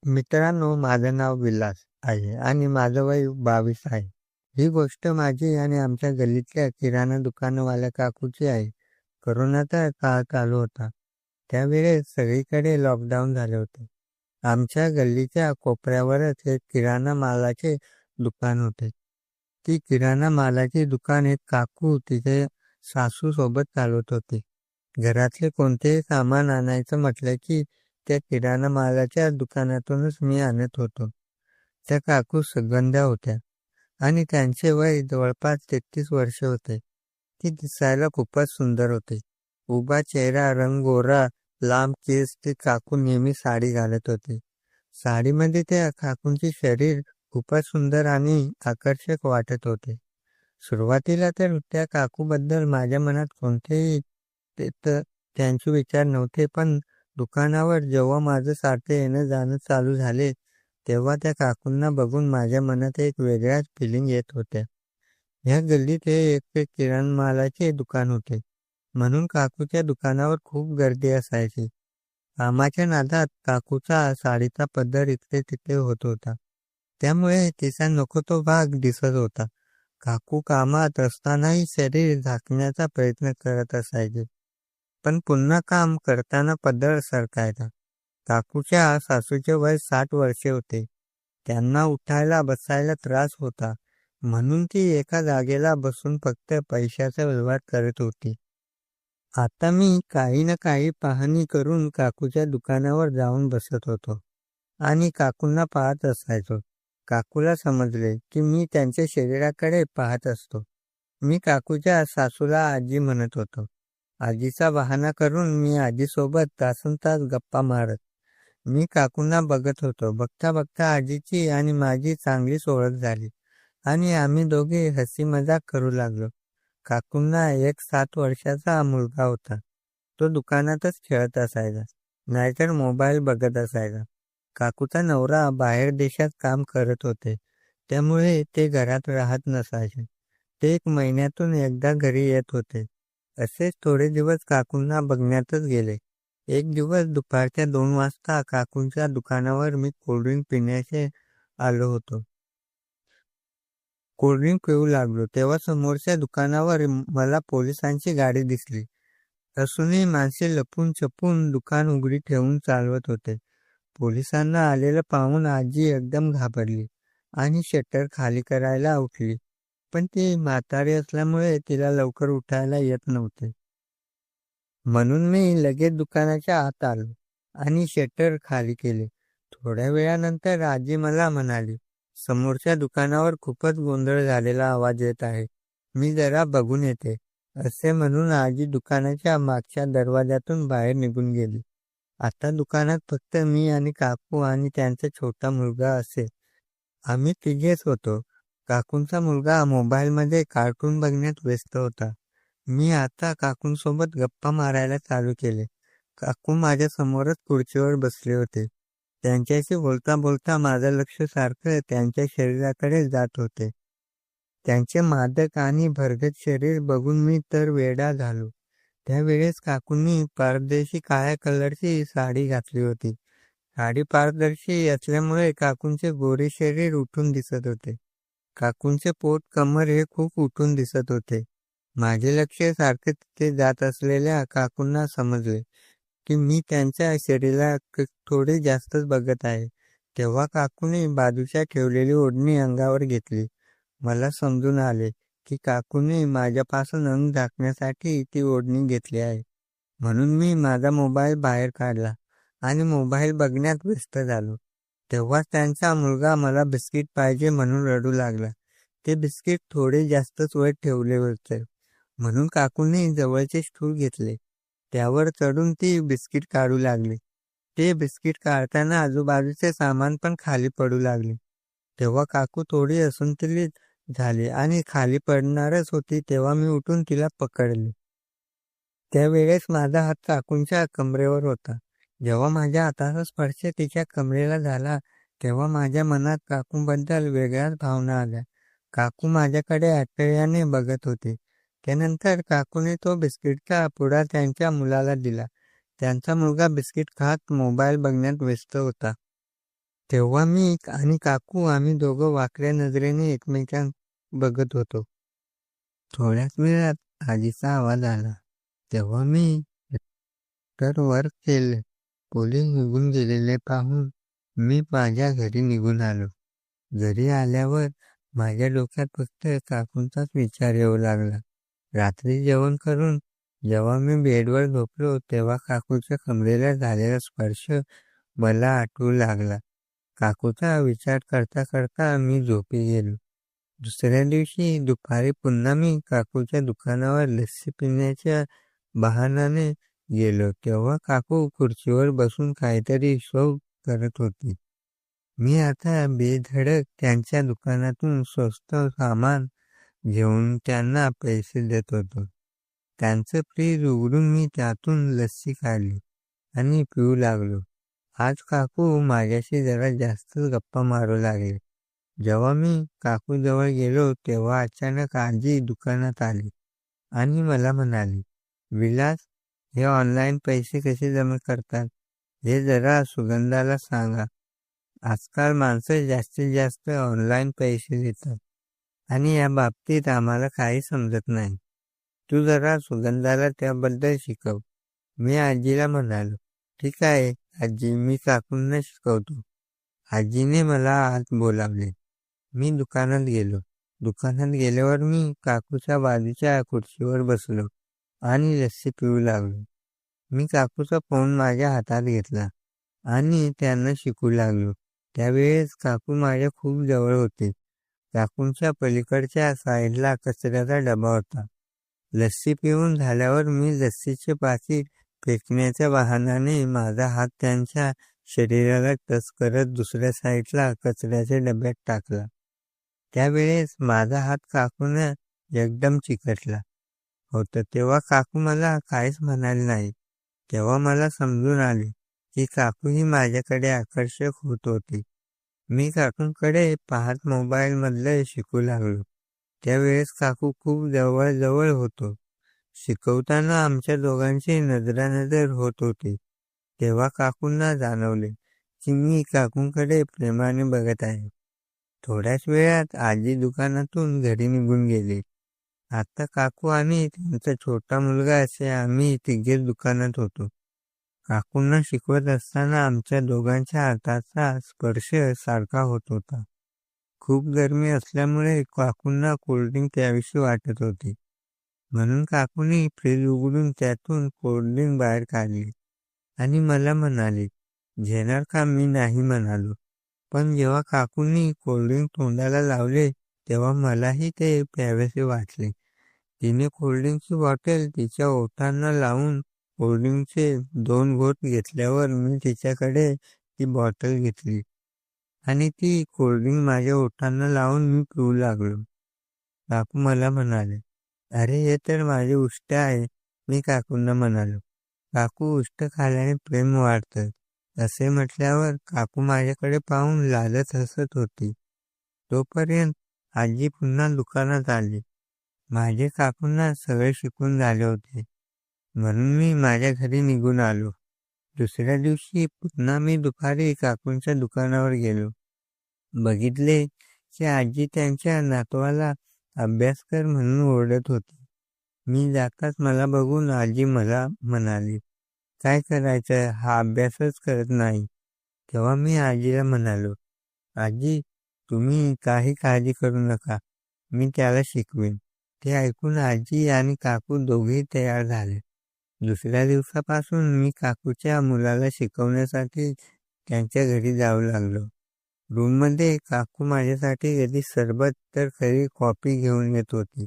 मित्रांनो, माझं नाव विलास आहे आणि माझं वय 22 आहे. ही गोष्ट माझी आणि आमच्या गल्लीतल्या किराणा दुकानवाल्या काकूची आहे. कोरोनाचा काळ चालू होता. त्यावेळेस सगळीकडे लॉकडाऊन झाले होते. आमच्या गल्लीच्या कोपऱ्यावरच एक किराणा मालाचे दुकान होते. ती किराणा मालाची दुकान एक काकू तिचे सासूसोबत चालवत होती. घरातले कोणतेही सामान आणायचं म्हटलं की त्या किराणा मालाच्या दुकानातूनच मी आणत होतो. त्या काकू सुगंधा होत्या आणि त्यांचे वय जवळपास 33 वर्ष होते. ती दिसायला खूपच सुंदर होते. उभा चेहरा, रंग गोरा, लांब केस. ती काकू नेहमी साडी घालत होती. साडीमध्ये त्या काकूंचे शरीर खूपच सुंदर आणि आकर्षक वाटत होते. सुरुवातीला तर त्या काकूबद्दल माझ्या मनात कोणतेही त्यांचे विचार नव्हते, पण दुकानावर जेव्हा माझं सारखं येणं जाणं चालू झाले, तेव्हा त्या काकूंना बघून माझ्या मनात एक वेगळाच फिलिंग येत होत्या. ह्या गल्लीत हे एक किराणा मालाचे दुकान होते, म्हणून काकूच्या दुकानावर खूप गर्दी असायची. कामाच्या नादात काकूचा साडीचा पदर इकडे तिकडे होत होता, त्यामुळे तिचा नको तो भाग दिसत होता. काकू कामात असतानाही शरीर झाकण्याचा प्रयत्न करत असायचे, पण पुन्हा काम करताना पदर सरकायचा. काकूच्या सासूचे वय 60 वर्षे होते. त्यांना उठायला बसायला त्रास होता, म्हणून ती एका जागेला बसून फक्त पैशाचा व्यवहार करत होती. आता मी काही ना काही पाहणी करून काकूच्या दुकानावर जाऊन बसत होतो आणि काकूंना पाहत असायचो. काकूला समजले की मी त्यांच्या शरीराकडे पाहत असतो. मी काकूच्या सासूला आजी म्हणत होतो. आजीचा बहाणा करून मी आजीसोबत तासनतास गप्पा मारत मी काकूंना बघत होतो. बघता बघता आजीची आणि माझी चांगलीच ओळख झाली आणि आम्ही दोघे हसी मजाक करू लागलो. काकूंना एक 7 वर्षाचा मुलगा होता. तो दुकानातच खेळत असायचा, नाहीतर मोबाईल बघत असायचा. काकूचा नवरा बाहेर देशात काम करत होते, त्यामुळे ते घरात राहत नसायचे. ते 1 महिन्यातून एकदा घरी येत होते. असेच थोडे दिवस काकूंना बघण्यातच गेले. एक दिवस दुपारच्या 2 वाजता काकूंच्या दुकानावर मी कोल्ड्रिंक पिण्याचे आलो होतो. कोल्ड्रिंक पिऊ लागलो, तेव्हा समोरच्या दुकानावर मला पोलिसांची गाडी दिसली. असूनही माणसे लपून छपून दुकान उघडी ठेवून चालवत होते. पोलिसांना आलेलं पाहून आजी एकदम घाबरली आणि शटर खाली करायला उठली, पण ती म्हातारी असल्यामुळे तिला लवकर उठायला येत नव्हते. म्हणून मी लगेच दुकानाच्या आत आलो आणि शटर खाली केले. थोड्या वेळानंतर आजी मला म्हणाली, समोरच्या दुकानावर खूपच गोंधळ झालेला आवाज येत आहे, मी जरा बघून येते. असे म्हणून आजी दुकानाच्या मागच्या दरवाजातून बाहेर निघून गेली. आता दुकानात फक्त मी आणि काकू आणि त्यांचा छोटा मुलगा असे. आम्ही तिघेच होतो. काकूंचा मुलगा मोबाईलमध्ये कार्टून बघण्यात व्यस्त होता. मी आता काकूंसोबत गप्पा मारायला चालू केले. काकू माझ्या समोरच खुर्चीवर बसले होते. त्यांच्याशी बोलता बोलता माझं लक्ष सारखं त्यांच्या शरीराकडे जात होते. त्यांचे मादक आणि भरगत शरीर बघून मी तर वेडा झालो. त्यावेळेस काकूंनी पारदर्शी काळ्या कलरची साडी घातली होती. साडी पारदर्शी असल्यामुळे काकूंचे गोरे शरीर उठून दिसत होते. काकूंचे पोट, कमर हे खूप उठून दिसत होते. माझे लक्ष सारखे तिथे जात असलेल्या काकूंना समजले की मी त्यांच्या शरीराला थोडे जास्तच बघत आहे. तेव्हा काकूने बाजूच्या ठेवलेली ओढणी अंगावर घेतली. मला समजून आले की काकूने माझ्यापासून अंग झाकण्यासाठी ती ओढणी घेतली आहे. म्हणून मी माझा मोबाईल बाहेर काढला आणि मोबाईल बघण्यात व्यस्त झालो. तेव्हा त्यांचा मुलगा मला बिस्किट पाहिजे म्हणून रडू लागला. ते बिस्किट थोडे जास्तच वर ठेवले होते, म्हणून काकूने जवळचे स्टूल घेतले. त्यावर चढून ती बिस्किट काढू लागली. ते बिस्किट काढताना आजूबाजूचे सामान पण खाली पडू लागले. तेव्हा काकू थोडी असंतुलित झाली आणि खाली पडणारच होती, तेव्हा मी उठून तिला पकडले. त्यावेळेस माझा हात काकूंच्या कमरेवर होता. जेव्हा माझ्या हाताचा स्पर्श तिच्या कमरेला झाला, तेव्हा माझ्या मनात काकूंबद्दल वेगळ्याच भावना आल्या. काकू माझ्याकडे आश्चर्याने बघत होती. त्यानंतर काकूने तो बिस्किटचा पुडा त्यांच्या मुलाला दिला. त्यांचा मुलगा बिस्किट खात मोबाईल बघण्यात व्यस्त होता. तेव्हा मी आणि काकू आम्ही दोघं वाकड्या नजरेने एकमेकांना बघत होतो. थोड्याच वेळात आजीचा आवाज आला. तेव्हा मी तर वर केले. पोलीस निघून गेलेले पाहून मी माझ्या घरी निघून आलो. घरी आल्यावर माझ्या डोक्यात फक्त काकूंचाच विचार येऊ लागला. रात्री जेवण करून जेव्हा मी बेडवर झोपलो तेव्हा काकूच्या कमरेला झालेला स्पर्श मला आठवू लागला. काकूचा विचार करता करता मी झोपी गेलो. दुसऱ्या दिवशी दुपारी पुन्हा मी काकूच्या दुकानावर लस्सी पिण्याच्या बहाण्याने गेलो. तेव्हा काकू खुर्चीवर बसून काहीतरी शौक करत होती. मी आता बेधडक त्यांच्या दुकानातून स्वस्त सामान घेऊन त्यांना पैसे देत होतो. त्यांचं फ्रीज उघडून मी त्यातून लस्सी काढली आणि पिऊ लागलो. आज काकू माझ्याशी जरा जास्तच गप्पा मारू लागले. जेव्हा मी काकूजवळ गेलो तेव्हा अचानक आजी दुकानात आली आणि मला म्हणाली, "विलास, हे ऑनलाईन पैसे कसे जमा करतात? हे जरा सुगंधाला सांगा. आजकाल माणसं जास्तीत जास्त ऑनलाईन पैसे देतात आणि या बाबतीत आम्हाला काही समजत नाही. तू जरा सुगंधाला त्याबद्दल शिकव." मी आजीला म्हणालो, "ठीक आहे आजी, मी काकूंना शिकवतो." आजीने मला आत बोलावले. मी दुकानात गेलो. दुकानात गेल्यावर मी काकूच्या बाजूच्या खुर्चीवर बसलो आणि लस्सी पिऊ लागलो. मी काकूचा फोन माझ्या हातात घेतला आणि त्यांना शिकू लागलो. त्यावेळेस काकू माझ्या खूप जवळ होते. काकूंच्या पलीकडच्या साईडला कचऱ्याचा डबा होता. लस्सी पिऊन झाल्यावर मी लस्सीचे पाकीट फेकण्याच्या बहाण्याने माझा हात त्यांच्या शरीराला टच करत दुसऱ्या साईडला कचऱ्याच्या डब्यात टाकला. त्यावेळेस माझा हात काकूने एकदम चिकटला होता. तेव्हा काकू मला काहीच म्हणाली नाही. तेव्हा मला समजून आले की काकू ही माझ्याकडे आकर्षक होत होती. मी काकूंकडे पाहत मोबाईलमधलं शिकू लागलो. त्यावेळेस काकू खूप जवळ होतो. शिकवताना आमच्या दोघांची नजरानजर होत होती. तेव्हा काकूंना जाणवले की मी काकूंकडे प्रेमाने बघत आहे. थोड्याच वेळात आजी दुकानातून घरी निघून गेली. आता काकू आणि त्यांचा छोटा मुलगा असे आम्ही तिघेच दुकानात होतो. काकूंना शिकवत असताना आमच्या दोघांच्या हाताचा स्पर्श सारखा होत होता. खूप गरमी असल्यामुळे काकूंना कोल्ड्रिंक प्यावीशी वाटत होती. म्हणून काकूंनी फ्रीज उघडून त्यातून कोल्ड्रिंक बाहेर काढली आणि मला म्हणाली, "घेणार का?" मी नाही म्हणालो. पण जेव्हा काकूंनी कोल्ड्रिंक तोंडाला लावले तेव्हा मलाही ते प्यावेसे वाटले. तिने कोल्ड्रिंकची बॉटल तिच्या ओठांना लावून कोल्ड्रिंकचे 2 घोट घेतल्यावर मी तिच्याकडे ती बॉटल घेतली आणि ती कोल्ड्रिंक माझ्या ओठांना लावून मी पिऊ लागलो. काकू मला म्हणाले, "अरे, हे तर माझे उष्ट आहे." मी काकूंना म्हणालो. काकू, उष्ट खाल्ल्याने प्रेम वाढतं असे म्हटल्यावर काकू माझ्याकडे पाहून लाजत हसत होती. तोपर्यंत आजी पुन्हा दुकानात आली. माझे काकूंना सगळे शिकून झाले होते म्हणून मी माझ्या घरी निघून आलो. दुसऱ्या दिवशी पुन्हा मी दुपारी काकूंच्या दुकानावर गेलो. बघितले की आजी त्यांच्या नातवाला अभ्यास कर म्हणून ओरडत होती. मी जाताच मला बघून आजी मला म्हणाली, "काय करायचं, हा अभ्यासच करत नाही." तेव्हा मी आजीला म्हणालो, "आजी, तुम्ही काही काळजी करू नका, मी त्याला शिकवेन." ते ऐकून आजी आणि काकू दोघेही तयार झाले. दुसऱ्या दिवसापासून मी काकूच्या मुलाला शिकवण्यासाठी त्यांच्या घरी जाऊ लागलो. रूममध्ये काकू माझ्यासाठी कधी सरबत तर कधी कॉफी घेऊन येत होती.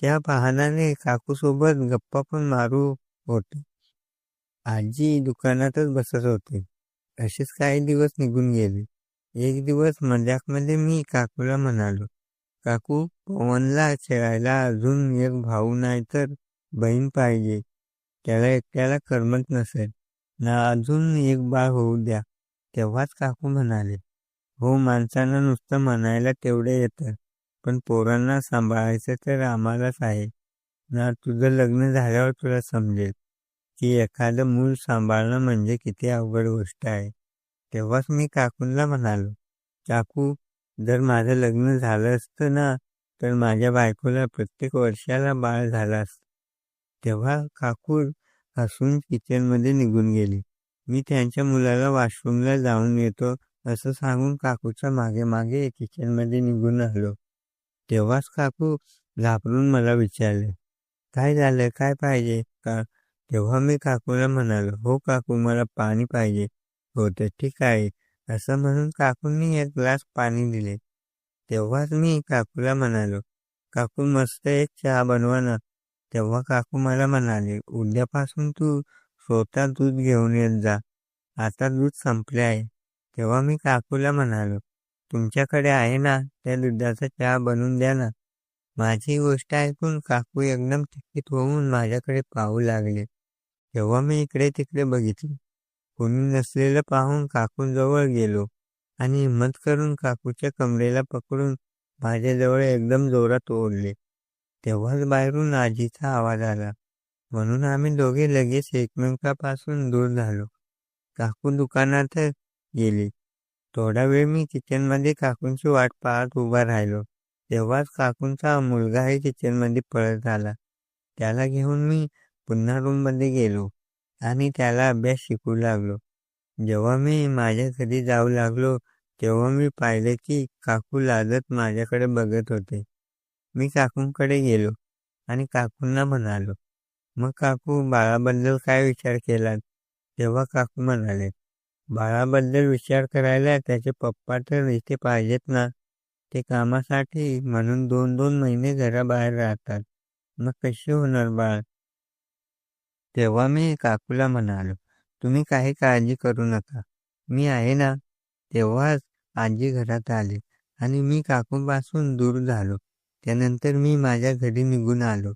त्या बहाण्याने काकूसोबत गप्पा पण मारू होते. आजी दुकानातच बसत होते. असेच काही दिवस निघून गेले. एक दिवस मजाकमध्ये मी काकूला म्हणालो, "काकू, पवनला खेळायला अजून एक भाऊ नाही तर बहीण पाहिजे. त्याला एकट्याला करमत नसेल ना, अजून एक बाळ होऊ द्या." तेव्हाच काकू म्हणाले, "हो, माणसांना नुसतं म्हणायला तेवढे येतं, पण पोरांना सांभाळायचं तर आम्हालाच आहे ना. तुझं लग्न झाल्यावर तुला समजेल की एखादं मूल सांभाळणं म्हणजे किती अवघड गोष्ट आहे." तेव्हाच मी काकूंना म्हणालो, काकू, जर माझं लग्न झालं असतं ना, तर माझ्या बायकोला प्रत्येक वर्षाला बाळ झालं असतं. तेव्हा काकू हसून किचनमध्ये निघून गेली. मी त्यांच्या मुलाला वॉशरूमला जाऊन येतो असं सांगून काकूच्या मागे मागे किचनमध्ये निघून आलो. तेव्हाच काकू घाबरून मला विचारले, काय झालं, काय पाहिजे का? तेव्हा मी काकूला म्हणालो, हो काकू, मला पाणी पाहिजे होतं. ठीक आहे, असं म्हणून काकूंनी एक ग्लास पाणी दिले. तेव्हाच मी काकूला म्हणालो, काकू, मस्त एक चहा बनवा ना. तेव्हा काकू मला म्हणाले, उद्यापासून तू स्वतः दूध घेऊन येत जा, आता दूध संपले आहे. तेव्हा मी काकूला म्हणालो, तुमच्याकडे आहे ना, त्या दुधाचा चहा बनवून द्या ना. माझी गोष्ट ऐकून काकू एकदम थकीत होऊन माझ्याकडे पाहू लागले. तेव्हा मी इकडे तिकडे बघितले. कोणी नसलेलं पाहून काकूंजवळ गेलो आणि हिंमत करून काकूच्या कमरेला पकडून माझ्याजवळ एकदम जोरात ओढले. तेव्हाच बाहेरून आजीचा आवाज आला. म्हणून आम्ही दोघे लगेच एकमेकांपासून दूर झालो. काकू दुकानात गेली. थोडा वेळ मी किचनमध्ये काकूंची वाट पाहत उभा राहिलो. तेव्हाच काकूंचा मुलगाही किचनमध्ये पळत आला. त्याला घेऊन मी पुन्हा रूममध्ये गेलो आणि त्याला अभ्यास शिकवू लागलो. जेव्हा मी माझ्या घरी जाऊ लागलो, तेव्हा मी पाहिले की काकू लाजत माझ्याकडे बघत होते. मी काकूंकडे गेलो आणि काकूंना म्हणालो, मग काकू, बाळाबद्दल काय विचार केलात? तेव्हा काकू म्हणाले, बाळाबद्दल विचार करायला त्याचे पप्पा तर इथे पाहिजेत ना. ते कामासाठी म्हणून 2-2 महिने घराबाहेर राहतात. मग कशी होणार बाळ? तेव्हा मी काकूला म्हणालो, तुम्ही काही काळजी करू नका, मी आहे ना. तेव्हाच आजी घरात आली आणि मी काकूंपासून दूर झालो. त्यानंतर मी माझ्या घरी निघून आलो.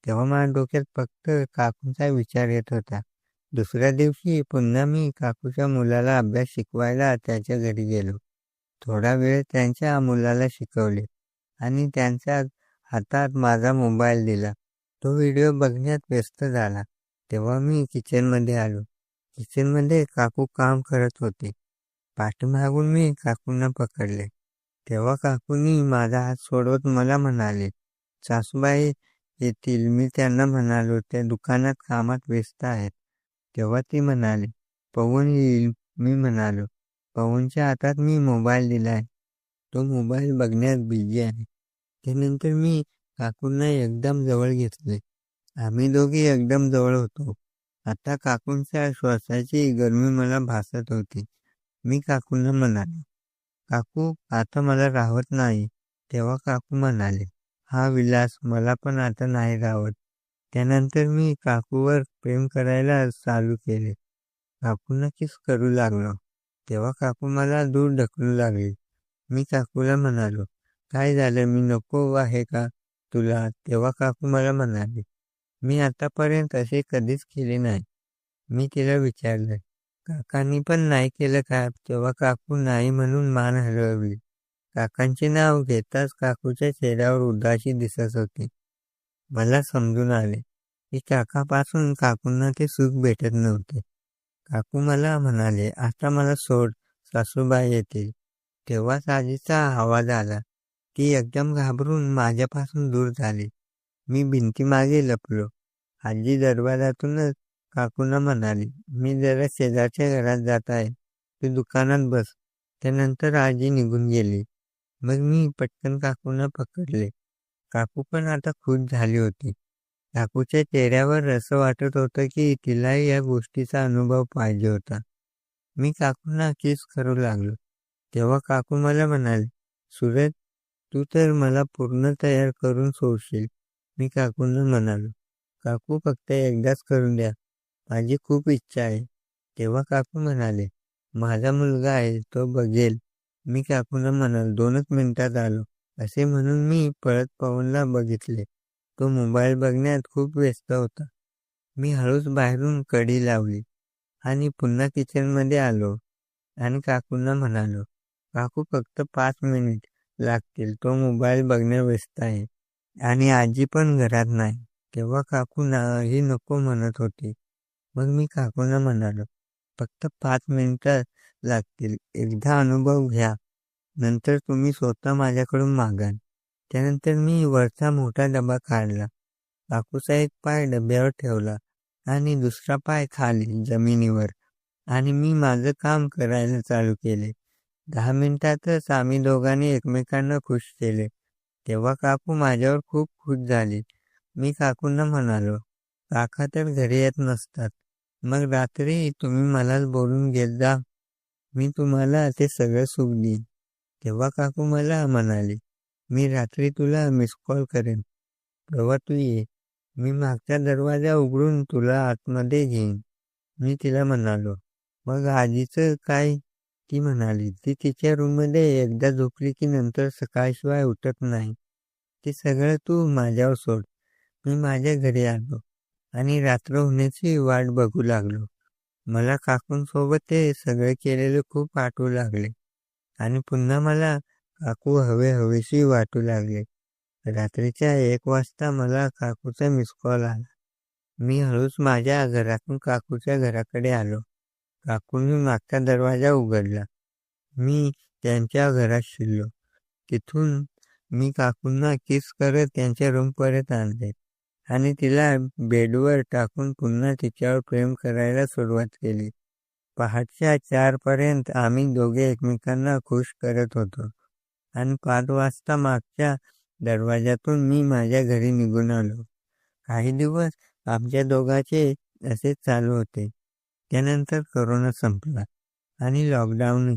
तेव्हा माझ्या डोक्यात फक्त काकूंचा विचार येत होता. दुसऱ्या दिवशी पुन्हा मी काकूच्या मुलाला अभ्यास शिकवायला त्याच्या घरी गेलो. थोडा वेळ त्यांच्या मुलाला शिकवले आणि त्यांच्या हातात माझा मोबाईल दिला. तो व्हिडिओ बघण्यात व्यस्त झाला. तेव्हा मी किचनमध्ये आलो. किचनमध्ये काकू काम करत होते. पाठीमागून मी काकूंना पकडले. तेव्हा काकूंनी माझा हात सोडवत मला म्हणाले, सासूबाई येतील. मी त्यांना म्हणालो, त्या दुकानात कामात व्यस्त आहेत. तेव्हा ती म्हणाली, पवन येईल. मी म्हणालो, पवनच्या हातात मी मोबाईल दिलाय, तो मोबाईल बघण्यात बिझी आहे. त्यानंतर मी काकूंना एकदम जवळ घेतले. आम्ही दोघे एकदम जवळ होतो. आता काकूंच्या श्वासाची गरमी मला भासत होती. मी काकूंना म्हणाले, काकू, आता मला राहत नाही. तेव्हा काकू म्हणाले, हा विलास, मला पण आता नाही राहत. त्यानंतर मी काकूवर प्रेम करायला चालू केले. काकूंना किस करू लागलो. तेव्हा काकू मला दूर ढकलू लागली. मी काकूला म्हणालो, काय झालं, मी नको आहे का तुला? तेव्हा काकू मला म्हणाली, मी आतापर्यंत असे कधीच केले नाही. मी तिला विचारलं, काकांनी पण नाही केलं का? तेव्हा काकू नाही म्हणून मान हलवली. काकांचे नाव घेताच काकूच्या चेहऱ्यावर उदासी दिसत होती. मला समजून आले की काकापासून काकूंना ते सुख भेटत नव्हते. काकू मला म्हणाले, आता मला सोड, सासूबाई येतील. तेव्हाच आजीचा आवाज आला. ती एकदम घाबरून माझ्यापासून दूर झाली. मी भिंतीमागे लपलो. आजी दरवाजातूनच काकूंना म्हणाली, मी जरा शेजारच्या घरात जात आहे, तू दुकानात बस. त्यानंतर आजी निघून गेली. मग मी पटकन काकूंना पकडले. काकू पण आता खुश झाली होती. काकूच्या चेहऱ्यावर असं वाटत होतं की तिलाही या गोष्टीचा अनुभव पाहिजे होता. मी काकूंना किस करू लागलो. तेव्हा काकू मला म्हणाले, सूरज, तू तर मला पूर्ण तयार करून सोडशील. मी काकूंना म्हणालो, काकू, फक्त एकदाच करून द्या, माझी खूप इच्छा आहे. तेव्हा काकू म्हणाले, माझा मुलगा आहे, तो बघेल. मी काकूंना म्हणालो, 2च मिनिटात आलो. असे म्हणून मी पळत पवनला बघितले. तो मोबाईल बघण्यात खूप व्यस्त होता. मी हळूच बाहेरून कडी लावली आणि पुन्हा किचनमध्ये आलो आणि काकूंना म्हणालो, काकू, फक्त 5 मिनिट लागतील, तो मोबाईल बघण्यात व्यस्त आहे आणि आजी पण घरात नाही. तेव्हा काकू नाही नको म्हणत होती. मग मी काकूंना म्हणालो, फक्त 5 मिनिटात लागतील. एकदा अनुभव घ्या, नंतर तुम्ही स्वतः माझ्याकडून मागाल. त्यानंतर मी वरचा मोठा डबा काढला. काकूचा एक पाय डब्यावर ठेवला आणि दुसरा पाय खाली जमिनीवर आणि मी माझं काम करायला चालू केले. 10 मिनिटातच आम्ही दोघांनी एकमेकांना खुश केले. तेव्हा काकू माझ्यावर खूप खुश झाली. मी काकूंना म्हणालो, काका तर घरी येत नसतात. मग रात्री तुम्ही मलाच बोलून घेत जा. मी तुम्हाला ते सगळं सुख देईन. तेव्हा काकू मला म्हणाली, मी रात्री तुला मिस कॉल करेन. तेव्हा तू ये. मी मागचा दरवाजा उघडून तुला आतमध्ये घेईन. मी तिला म्हणालो, मग आजीचं काय? ती म्हणाली, ती तिच्या रूममध्ये एकदा झोपली की नंतर सकाळशिवाय उठत नाही. ते सगळं तू माझ्यावर सोड. मी माझ्या घरी आलो आणि रात्र होण्याची वाट बघू लागलो. मला काकूंसोबत ते सगळे केलेले खूप आठवू लागले आणि पुन्हा मला काकू हवेशी वाटू लागले. रात्रीच्या 1 वाजता मला काकूचा मिस कॉल आला. मी हळूच माझ्या घरातून काकूच्या घराकडे आलो. काकूंनी मागचा दरवाजा उघडला. मी त्यांच्या घरात शिरलो. तिथून मी काकूंना किस करत त्यांच्या रूमपर्यंत आणले आणि तिला बेडवर टाकून पुन्हा तिच्यावर प्रेम करायला सुरुवात केली. पहाटच्या 4 पर्यंत आम्ही दोघे एकमेकांना खुश करत होतो आणि 5 वाजता मागच्या दरवाजातून मी माझ्या घरी निघून आलो. काही दिवस आमच्या दोघांचे असेच चालू होते. त्यानंतर कोरोना संपला आणि लॉकडाऊन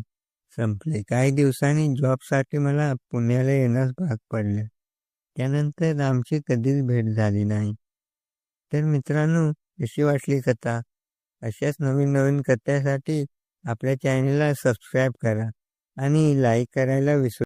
संपले. काही दिवसांनी जॉबसाठी मला पुण्याला येण्यास भाग पडले. त्यानंतर आमची कधीच भेट झाली नाही. तर मित्रांनो, कशी वाटली कथा? अशाच नवीन कथांसाठी आपल्या चॅनलला सबस्क्राईब करा आणि लाईक करायला विसरू